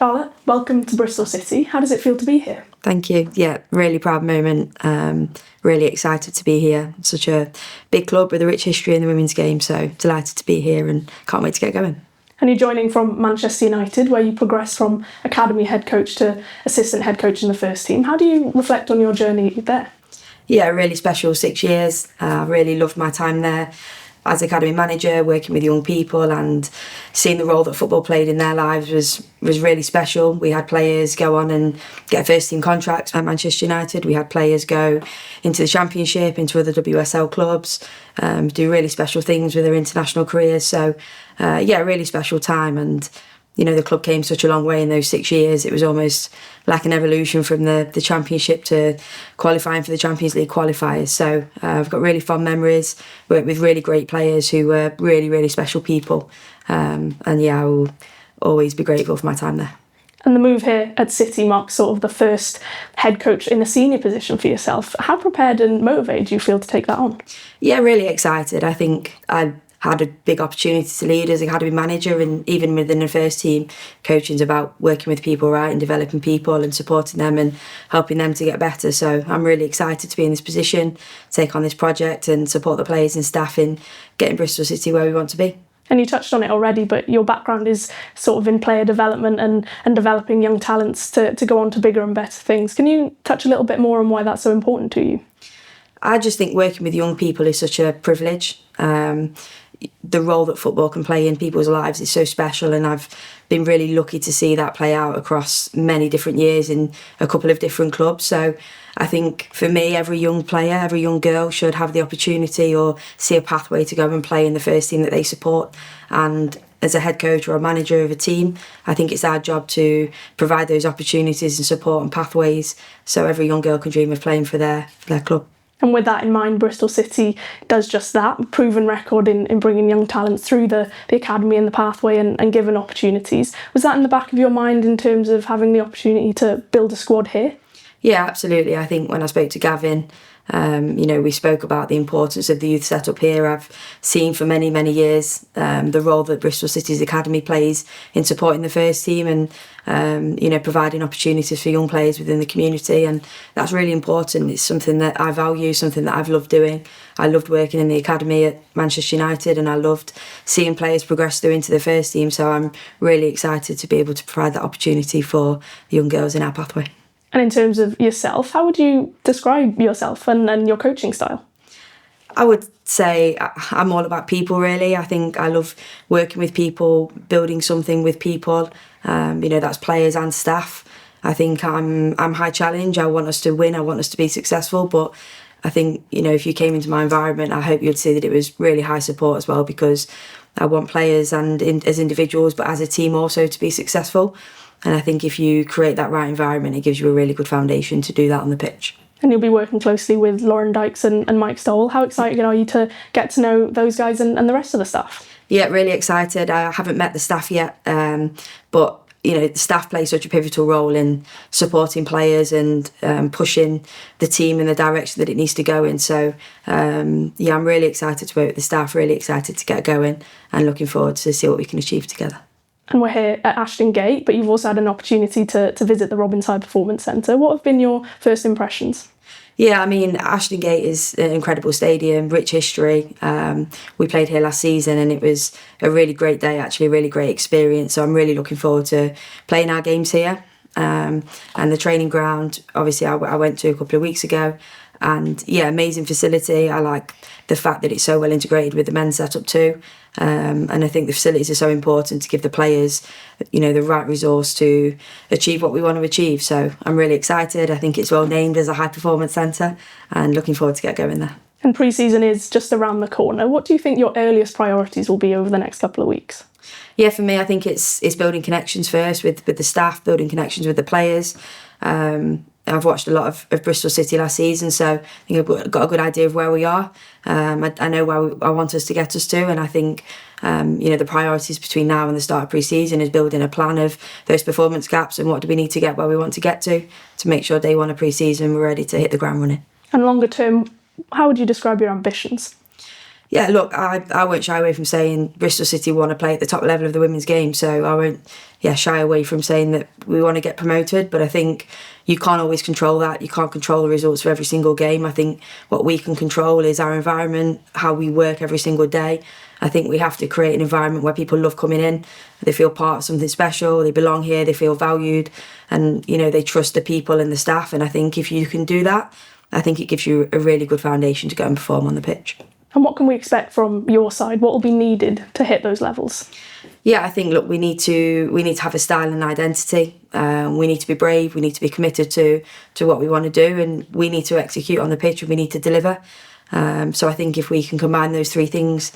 Charlotte, welcome to Bristol City. How does it feel to be here? Thank you. Yeah, really proud moment. Really excited to be here. Such a big club with a rich history in the women's game, so delighted to be here and can't wait to get going. And you're joining from Manchester United, where you progressed from academy head coach to assistant head coach in the first team. How do you reflect on your journey there? Yeah, really special 6 years. I really loved my time there as academy manager, working with young people and seeing the role that football played in their lives was really special. We had players go on and get first team contracts at Manchester United. We had players go into the Championship, into other WSL clubs, do really special things with their international careers. So really special time. And you know, the club came such a long way in those 6 years. It was almost like an evolution from the Championship to qualifying for the Champions League qualifiers. So I've got really fond memories, worked with really great players who were really, really special people. I will always be grateful for my time there. And the move here at City marks sort of the first head coach in a senior position for yourself. How prepared and motivated do you feel to take that on? Yeah, really excited. I think I had a big opportunity to lead as academy manager, and even within the first team, coaching is about working with people, right, and developing people and supporting them and helping them to get better. So I'm really excited to be in this position, take on this project and support the players and staff in getting Bristol City where we want to be. And you touched on it already, but your background is sort of in player development and developing young talents to go on to bigger and better things. Can you touch a little bit more on why that's so important to you? I just think working with young people is such a privilege. The role that football can play in people's lives is so special, and I've been really lucky to see that play out across many different years in a couple of different clubs. So I think for me, every young player, every young girl should have the opportunity or see a pathway to go and play in the first team that they support. And as a head coach or a manager of a team, I think it's our job to provide those opportunities and support and pathways so every young girl can dream of playing for their club. And with that in mind, Bristol City does just that, proven record in bringing young talents through the academy and the pathway and given opportunities. Was that in the back of your mind in terms of having the opportunity to build a squad here? Yeah, absolutely. I think when I spoke to Gavin, we spoke about the importance of the youth setup here. I've seen for many, many years the role that Bristol City's academy plays in supporting the first team and providing opportunities for young players within the community, and that's really important. It's something that I value, something that I've loved doing. I loved working in the academy at Manchester United, and I loved seeing players progress through into the first team, so I'm really excited to be able to provide that opportunity for the young girls in our pathway. And in terms of yourself, how would you describe yourself and your coaching style? I would say I'm all about people, really. I think I love working with people, building something with people. That's players and staff. I think I'm high challenge. I want us to win. I want us to be successful. But I think, if you came into my environment, I hope you'd see that it was really high support as well, because I want players and as individuals, but as a team also to be successful. And I think if you create that right environment, it gives you a really good foundation to do that on the pitch. And you'll be working closely with Lauren Dykes and Mike Stowell. How excited are you to get to know those guys and the rest of the staff? Yeah, really excited. I haven't met the staff yet, but the staff play such a pivotal role in supporting players and pushing the team in the direction that it needs to go in. So, I'm really excited to work with the staff, really excited to get going and looking forward to see what we can achieve together. And we're here at Ashton Gate, but you've also had an opportunity to visit the Robins High Performance Centre. What have been your first impressions? Yeah, Ashton Gate is an incredible stadium, rich history. We played here last season and it was a really great day, actually, a really great experience. So I'm really looking forward to playing our games here. And the training ground, obviously, I went to a couple of weeks ago. And yeah, amazing facility. I like the fact that it's so well integrated with the men's setup too. And I think the facilities are so important to give the players, the right resource to achieve what we want to achieve. So I'm really excited. I think it's well named as a high performance centre and looking forward to get going there. And pre-season is just around the corner. What do you think your earliest priorities will be over the next couple of weeks? Yeah, for me, I think it's building connections first with the staff, building connections with the players. I've watched a lot of Bristol City last season, so I think I've got a good idea of where we are. I know where I want us to get us to, and I think the priorities between now and the start of pre-season is building a plan of those performance gaps and what do we need to get where we want to get to make sure day one of pre-season we're ready to hit the ground running. And longer term, how would you describe your ambitions? Yeah, look, I won't shy away from saying Bristol City want to play at the top level of the women's game, so I won't shy away from saying that we want to get promoted, but I think you can't always control that. You can't control the results for every single game. I think what we can control is our environment, how we work every single day. I think we have to create an environment where people love coming in, they feel part of something special, they belong here, they feel valued, and they trust the people and the staff. And I think if you can do that, I think it gives you a really good foundation to go and perform on the pitch. And what can we expect from your side? What will be needed to hit those levels? Yeah, I think, look, we need to have a style and identity. We need to be brave. We need to be committed to what we want to do, and we need to execute on the pitch, and we need to deliver. So I think if we can combine those three things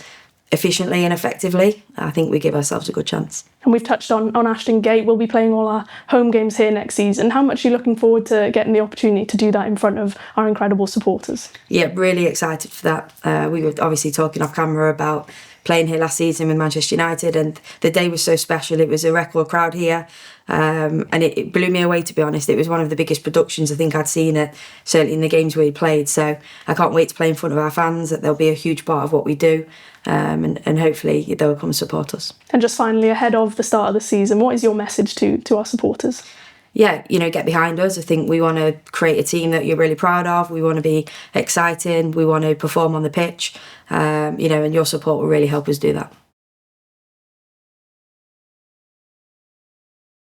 efficiently and effectively, I think we give ourselves a good chance. And we've touched on Ashton Gate. We'll be playing all our home games here next season. How much are you looking forward to getting the opportunity to do that in front of our incredible supporters? Yeah, really excited for that. We were obviously talking off camera about playing here last season with Manchester United, and the day was so special. It was a record crowd here, and it blew me away, to be honest. It was one of the biggest productions I think I'd seen it, certainly in the games we played. So I can't wait to play in front of our fans. That they'll be a huge part of what we do, and hopefully they'll come support us. And just finally, ahead of the start of the season, what is your message to our supporters? Yeah, get behind us. I think we want to create a team that you're really proud of. We want to be exciting. We want to perform on the pitch, and your support will really help us do that.